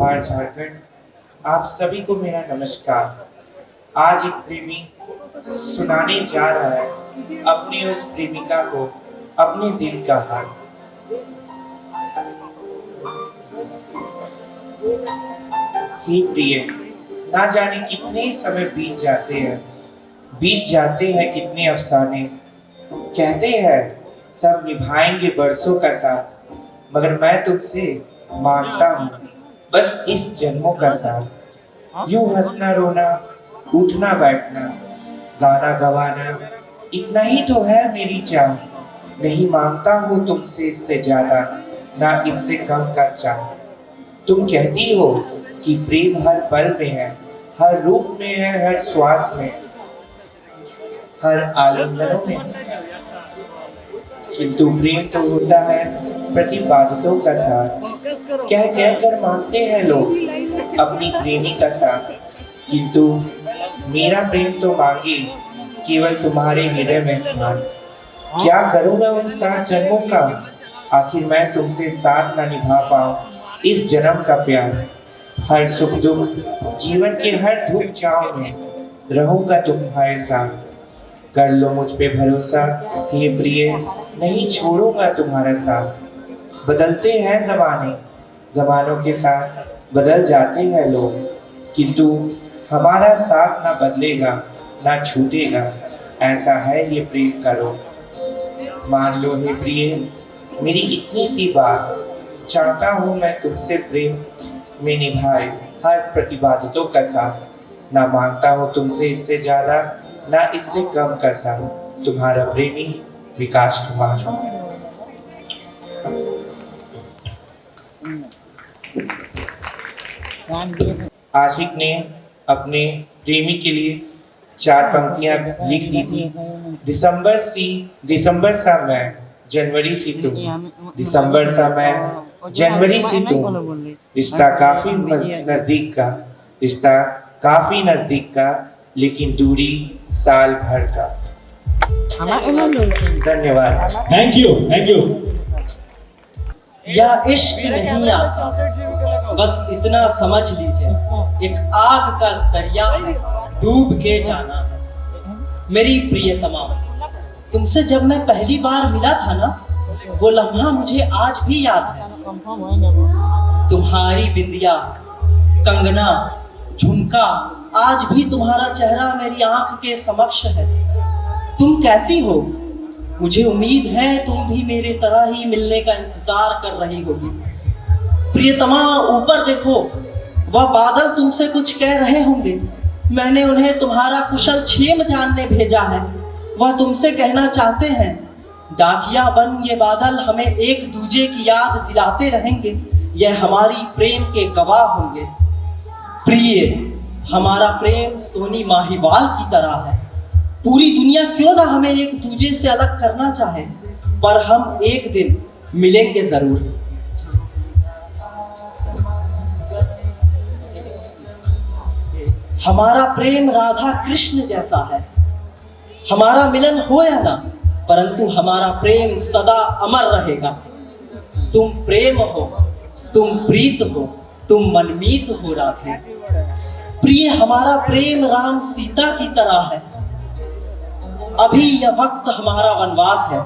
जोहार झारखंड। आप सभी को मेरा नमस्कार। आज एक प्रेमी सुनाने जा रहा है अपनी उस प्रेमिका को अपने दिल का हाल। ही प्रिय, ना जाने कितने समय बीत जाते हैं कितने अफसाने। कहते हैं सब निभाएंगे बरसों का साथ, मगर मैं तुमसे मांगता हूँ बस इस जन्मों का साथ। यूं हंसना रोना, उठना बैठना, गाना गवाना, इतना ही तो है मेरी चाह। नहीं मांगता हूँ तुमसे इससे ज्यादा, ना इससे कम का चाह। तुम कहती हो कि प्रेम हर पल में है, हर रूप में है, हर श्वास में, हर आलिंगनों में। किंतु प्रेम तो होता है प्रतिबाद्धताओं का साथ। कह कह कर मांगते हैं लोग अपनी प्रेमी का साथ, किंतु मेरा प्रेम तो मांगे केवल तुम्हारे हृदय में स्थान। क्या करूँगा उन 7 जन्मों का, आखिर मैं तुमसे साथ ना निभा पाऊँ इस जन्म का प्यार। हर सुख दुख जीवन के हर धूप छाँव में रहूंगा तुम्हारे साथ। कर लो मुझ पे भरोसा हे प्रिय, नहीं छोड़ूंगा तुम्हारा साथ। बदलते हैं जमानों के साथ बदल जाते हैं लोग, किंतु हमारा साथ ना बदलेगा ना छूटेगा, ऐसा है ये प्रेम का रोग। मान लो हे प्रिय मेरी इतनी सी बात, चाहता हूँ मैं तुमसे प्रेम में निभाए हर प्रतिबाद्धताओं का साथ। ना मांगता हूँ तुमसे इससे ज्यादा, ना इससे कम का साथ। तुम्हारा प्रेमी विकास कुमार। आशिक ने अपने प्रेमी के लिए 4 पंक्तियां लिख दी थी। दिसंबर सा मैं, जनवरी सी तुम, दिसंबर सा मैं, जनवरी सी तुम। रिश्ता काफी नजदीक का, लेकिन दूरी साल भर का। धन्यवाद। Thank you. यह इश्क नहीं आता, बस इतना समझ लीजिए, एक आग का दरिया डूब के जाना है। मेरी प्रियतमा, तुमसे जब मैं पहली बार मिला था ना, वो लम्हा मुझे आज भी याद है। तुम्हारी बिंदिया, कंगना, झुमका, आज भी तुम्हारा चेहरा मेरी आंख के समक्ष है। तुम कैसी हो? मुझे उम्मीद है तुम भी मेरे तरह ही मिलने का इंतजार कर रही होगी। प्रियतमा, ऊपर देखो, वह बादल तुमसे कुछ कह रहे होंगे। मैंने उन्हें तुम्हारा कुशल क्षेम जानने भेजा है। वह तुमसे कहना चाहते हैं, डाकिया बन ये बादल हमें एक दूजे की याद दिलाते रहेंगे। यह हमारी प्रेम के गवाह होंगे। प्रिय, हमारा प्रेम सोनी माहीवाल की तरह है। पूरी दुनिया क्यों ना हमें एक दूजे से अलग करना चाहे, पर हम एक दिन मिलेंगे जरूर। हमारा प्रेम राधा कृष्ण जैसा है। हमारा मिलन हो या ना, परंतु हमारा प्रेम सदा अमर रहेगा। तुम प्रेम हो, तुम प्रीत हो, तुम मनमीत हो राधे। प्रिय, हमारा प्रेम राम सीता की तरह है। अभी यह वक्त हमारा वनवास है।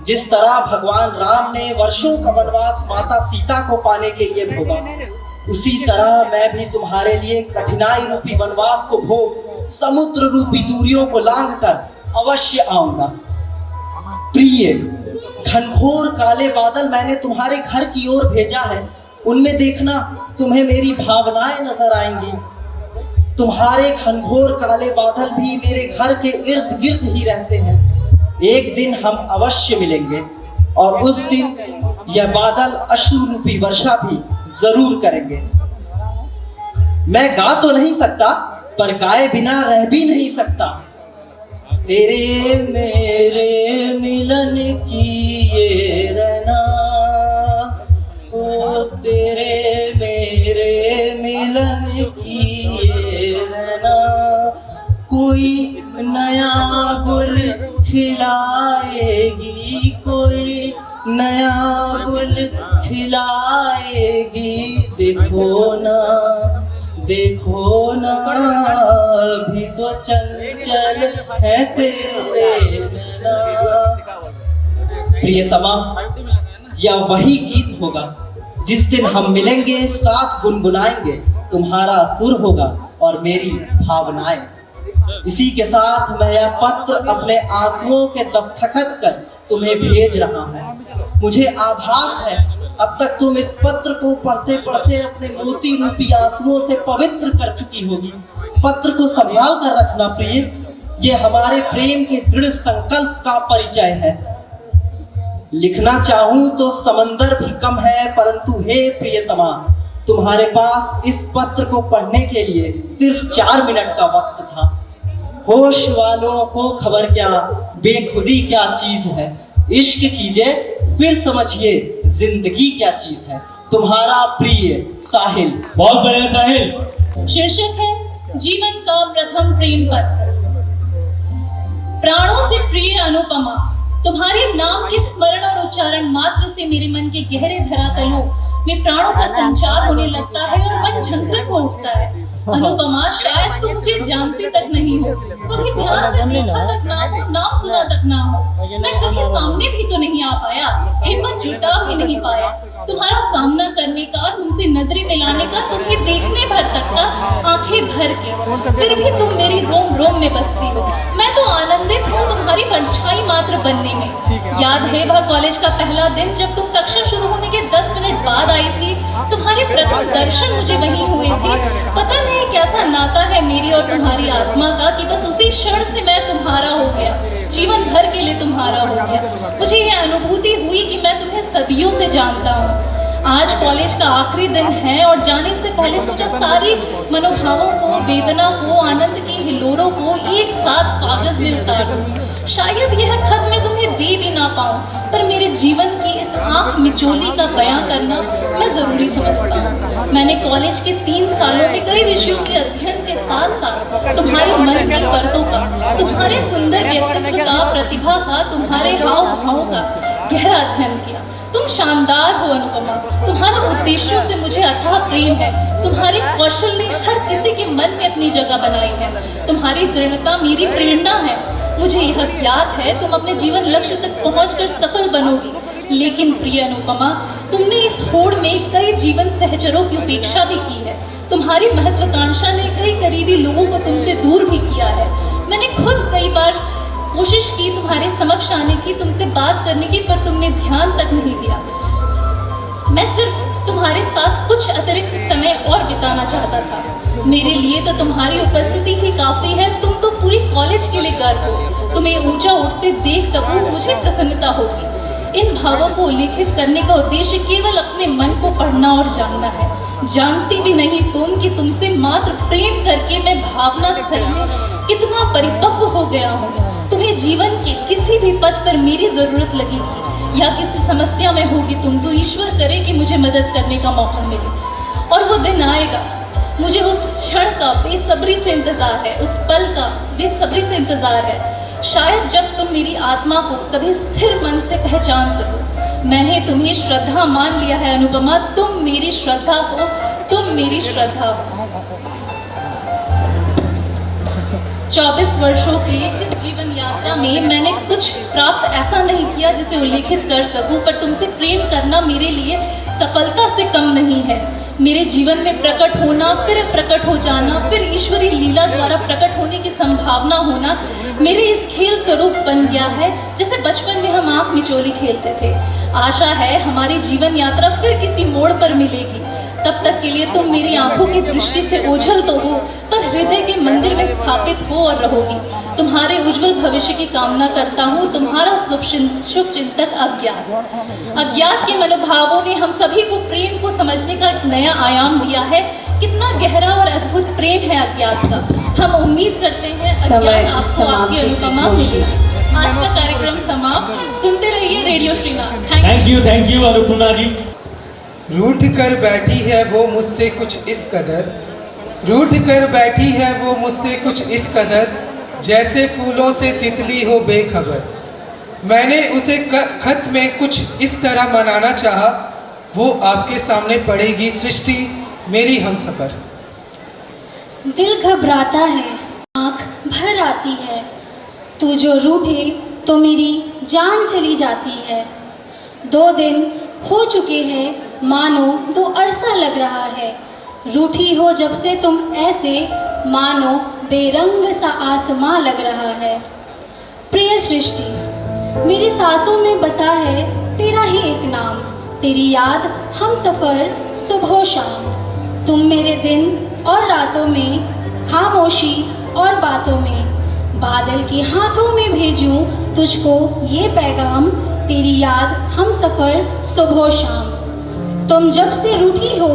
जिस तरह भगवान राम ने वर्षों का वनवास माता सीता को पाने के लिए भोगा, उसी तरह मैं भी तुम्हारे लिए कठिनाई रूपी वनवास को भोग समुद्र रूपी दूरियों को लांघ कर अवश्य आऊंगा। प्रिय, घनघोर काले बादल मैंने तुम्हारे घर की ओर भेजा है। उनमें देखना तुम्हें मेरी भावनाएं नजर आएंगी। तुम्हारे घनघोर काले बादल भी मेरे घर के इर्द गिर्द ही रहते हैं। एक दिन हम अवश्य मिलेंगे, और उस दिन यह बादल अश्रु रूपी वर्षा भी जरूर करेंगे। मैं गा तो नहीं सकता, पर गाए बिना रह भी नहीं सकता। तेरे मेरे मिलन की ये रहना, ओ तेरे मेरे मिलन की ये रहना। कोई नया गुल खिलाएगी, कोई नया गुल खिलाएगी देखो ना भी तो चंचल है तेरे नैना। प्रियतमा, यह वही गीत होगा जिस दिन हम मिलेंगे, साथ गुनगुनाएंगे। तुम्हारा सुर होगा और मेरी भावनाएं। इसी के साथ मैं यह पत्र अपने आंसुओं के दस्तखत कर तुम्हें भेज रहा हूँ। मुझे आभास है अब तक तुम इस पत्र को पढ़ते पढ़ते अपने मोती रूपी आंसुओं से पवित्र कर चुकी होगी। पत्र को संभाल कर रखना प्रिय, ये हमारे प्रेम के दृढ़ संकल्प का परिचय है। लिखना चाहूं तो समंदर भी कम है, परंतु हे प्रियतमा, तुम्हारे पास इस पत्र को पढ़ने के लिए सिर्फ 4 मिनट का वक्त था। होश वालों को खबर क्या, बेखुदी क्या चीज है। इश्क कीजिए फिर समझिए जिंदगी क्या चीज है। तुम्हारा प्रिय साहिल। बहुत बढ़िया साहिल। शीर्षक है जीवन का प्रथम प्रेम पत्र। प्राणों से प्रिय अनुपमा, तुम्हारे नाम के स्मरण और उच्चारण मात्र से मेरे मन के गहरे धरातलों में प्राणों का संचार होने लगता है और मन झंकृत हो उठता है। अनुपमा, शायद तुम मुझे जानती तक नहीं हो, कभी ध्यान से देखा तक ना हो, नाम सुना तक ना हो। मैं कभी सामने भी तो नहीं आ पाया, हिम्मत जुटा भी नहीं पाया तुम्हारा सामना करने का, तुमसे नजरें मिलाने का, तुम्हें देखने भर तक का, आंखें भर के। फिर भी तुम मेरी रोम रोम में बसती हो। मैं तो आनंदित हूँ तुम्हारी परछाई मात्र बनने में। याद है वह कॉलेज का पहला दिन जब तुम कक्षा शुरू होने के 10 मिनट बाद आई थी। तुम्हारे प्रथम दर्शन मुझे वहीं हुए थे। पता नहीं कैसा नाता है मेरी और तुम्हारी आत्मा का कि बस उसी क्षण से मैं तुम्हारा हो गया, जीवन भर के लिए तुम्हारा हो गया। मुझे यह अनुभूति हुई कि मैं तुम्हें सदियों से जानता हूँ। आज कॉलेज का आखिरी दिन है और जाने से पहले सोचा सारी मनोभावों को, वेदना को, आनंद की हिलोरों को एक साथ कागज में उतार दूं। शायद यह खत मैं तुम्हें दे भी ना पाऊं, पर मेरे जीवन की इस आंख मिचोली का बयां करना मैं जरूरी समझता हूँ। मैंने कॉलेज के 3 सालों में कई विषयों के अध्ययन के साथ साथ तुम्हारे मन की परतों का, तुम्हारे सुंदर व्यक्तित्व का, प्रतिभा का, तुम्हारे हाव भावों का गहरा अध्ययन किया। तुम शानदार हो अनुपमा, तुम्हारा उद्देश्यों से मुझे अथाह प्रेम है। तुम्हारे कौशल ने हर किसी के मन में अपनी जगह बनाई है। तुम्हारी दृढ़ता मेरी प्रेरणा है। मुझे यह ज्ञात है तुम अपने जीवन लक्ष्य तक पहुंचकर सफल बनोगी। लेकिन प्रिय अनुपमा, तुमने इस होड़ में कई जीवन सहचरों की उपेक्षा भी की है। तुम्हारी महत्वाकांक्षा ने कई करीबी लोगों को तुमसे दूर भी किया है। मैंने खुद कई बार कोशिश की तुम्हारे समक्ष आने की, तुमसे बात करने की, पर तुमने ध्यान तक नहीं दिया। मैं सिर्फ तुम्हारे साथ कुछ अतिरिक्त समय और बिताना चाहता था। मेरे लिए तो तुम्हारी उपस्थिति ही काफी है। तुम तो पूरी कॉलेज के लिए गर्व हो। तुम्हें ऊंचा उठते देख सकूं मुझे प्रसन्नता होगी। इन भावों को उल्लेखित करने का उद्देश्य केवल अपने मन को पढ़ना और जानना है। जानती भी नहीं तुम कि तुमसे मात्र प्रेम करके मैं भावना स्तर में कितना परिपक्व हो गया हूँ। तुम्हें जीवन के किसी भी पथ पर मेरी जरूरत लगेगी या किसी समस्या में होगी तुम, तो ईश्वर करे कि मुझे मदद करने का मौका मिले। और वो दिन आएगा, मुझे उस क्षण का बेसब्री से इंतजार है, उस पल का बेसब्री से इंतजार है। शायद जब तुम मेरी आत्मा को कभी स्थिर मन से पहचान सको। मैंने तुम्हें श्रद्धा मान लिया है अनुपमा, तुम मेरी श्रद्धा हो, तुम मेरी श्रद्धा हो। 24 वर्षों की इस जीवन यात्रा में मैंने कुछ प्राप्त ऐसा नहीं किया जिसे उल्लेखित कर सकूं, पर तुमसे प्रेम करना मेरे लिए सफलता से कम नहीं है। मेरे जीवन में प्रकट होना, फिर प्रकट हो जाना, फिर ईश्वरी लीला द्वारा प्रकट होने की संभावना होना मेरे इस खेल स्वरूप बन गया है, जैसे बचपन में हम आँख मिचोली खेलते थे। आशा है हमारी जीवन यात्रा फिर किसी मोड़ पर मिलेगी। तब तक के लिए तुम मेरी आंखों की दृष्टि से ओझल तो हो, पर हृदय के मंदिर में स्थापित हो और रहोगी। तुम्हारे उज्जवल भविष्य की कामना करता हूँ। तुम्हारा शुभ चिंतक अज्ञात के मनोभावों ने हम सभी को प्रेम को समझने का एक नया आयाम दिया है। कितना गहरा और अद्भुत प्रेम है अज्ञात का। हम उम्मीद करते हैं अज्ञात आपको आपकी अनुपमा मिलेगी। आज का कार्यक्रम समाप्त। सुनते रहिए radio Shrinath. Thank you Anupama ji. रूठ कर बैठी है वो मुझसे कुछ इस कदर, रूठ कर बैठी है वो मुझसे कुछ इस कदर, जैसे फूलों से तितली हो बेखबर। मैंने उसे खत में कुछ इस तरह मनाना चाहा, वो आपके सामने पड़ेगी सृष्टि मेरी हमसफर। दिल घबराता है, आँख भर आती है, तू जो रूठे तो मेरी जान चली जाती है। 2 दिन हो चुके हैं, मानो 2 अरसा लग रहा है। रूठी हो जब से तुम ऐसे, मानो बेरंग सा आसमां लग रहा है। प्रिय सृष्टि, मेरी सांसों में बसा है तेरा ही एक नाम, तेरी याद हम सफ़र सुबह शाम। तुम मेरे दिन और रातों में, खामोशी और बातों में, बादल के हाथों में भेजूं तुझको ये पैगाम, तेरी याद हम सफ़र सुबह शाम। तुम जब से रूठी हो,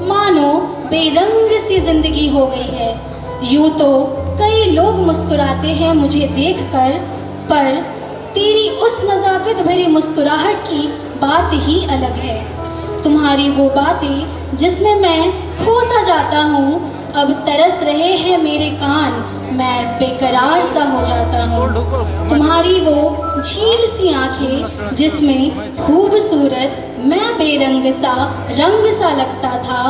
मानो बेरंग सी जिंदगी हो गई है। यूं तो कई लोग मुस्कुराते हैं मुझे देखकर, पर तेरी उस नज़ाकत भरी मुस्कुराहट की बात ही अलग है। तुम्हारी वो बातें जिसमें मैं खो सा जाता हूँ, अब तरस रहे हैं मेरे कान, मैं बेकरार सा हो जाता हूँ। तुम्हारी वो झील सी आंखें जिसमें खूबसूरत मैं बेरंग सा रंग सा लगता था,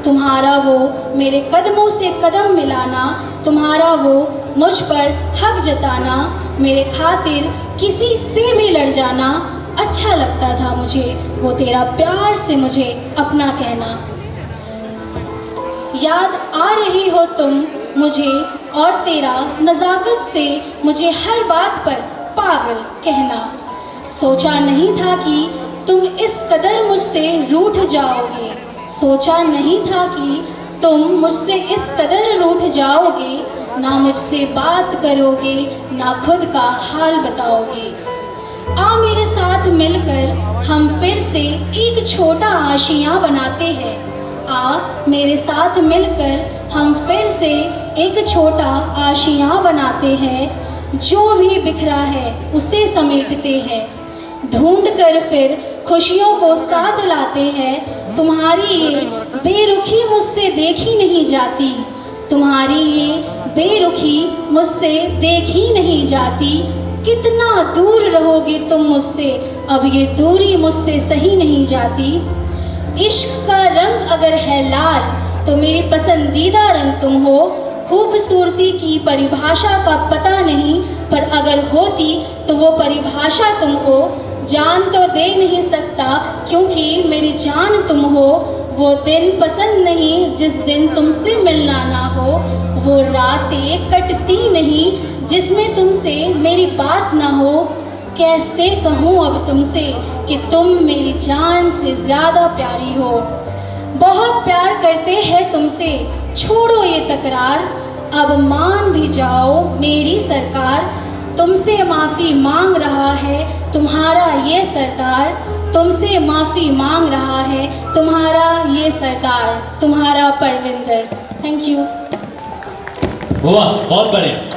तुम्हारा वो मेरे कदमों से कदम मिलाना, तुम्हारा वो मुझ पर हक जताना, मेरे खातिर किसी से भी लड़ जाना, अच्छा लगता था मुझे वो तेरा प्यार से मुझे अपना कहना। याद आ रही हो तुम मुझे और तेरा नज़ाकत से मुझे हर बात पर पागल कहना। सोचा नहीं था कि तुम इस कदर मुझसे रूठ जाओगे, सोचा नहीं था कि तुम मुझसे इस कदर रूठ जाओगे, ना मुझसे बात करोगे ना खुद का हाल बताओगे। आ मेरे साथ मिलकर हम फिर से एक छोटा आशियाँ बनाते हैं, आ मेरे साथ मिलकर हम फिर से एक छोटा आशियाँ बनाते हैं। जो भी बिखरा है उसे समेटते हैं, ढूंढ कर फिर खुशियों को साथ लाते हैं। तुम्हारी ये बेरुखी मुझसे देखी नहीं जाती, तुम्हारी ये बेरुखी मुझसे देखी नहीं जाती। कितना दूर रहोगे तुम मुझसे, अब ये दूरी मुझसे सही नहीं जाती। इश्क का रंग अगर है लाल तो मेरी पसंदीदा रंग तुम हो। खूबसूरती की परिभाषा का पता नहीं, पर अगर होती तो वो परिभाषा तुम हो। जान तो दे नहीं सकता क्योंकि मेरी जान तुम हो। वो दिन पसंद नहीं जिस दिन तुमसे मिलना ना हो, वो रातें कटती नहीं जिसमें तुमसे मेरी बात ना हो। कैसे कहूँ अब तुमसे कि तुम मेरी जान से ज़्यादा प्यारी हो। बहुत प्यार करते हैं तुमसे, छोड़ो ये तकरार, अब मान भी जाओ मेरी सरकार। तुमसे माफ़ी मांग रहा है तुम्हारा ये सरदार, तुमसे माफ़ी मांग रहा है तुम्हारा ये सरदार, तुम्हारा परविंदर। Thank you. वाह, बहुत बढ़िया।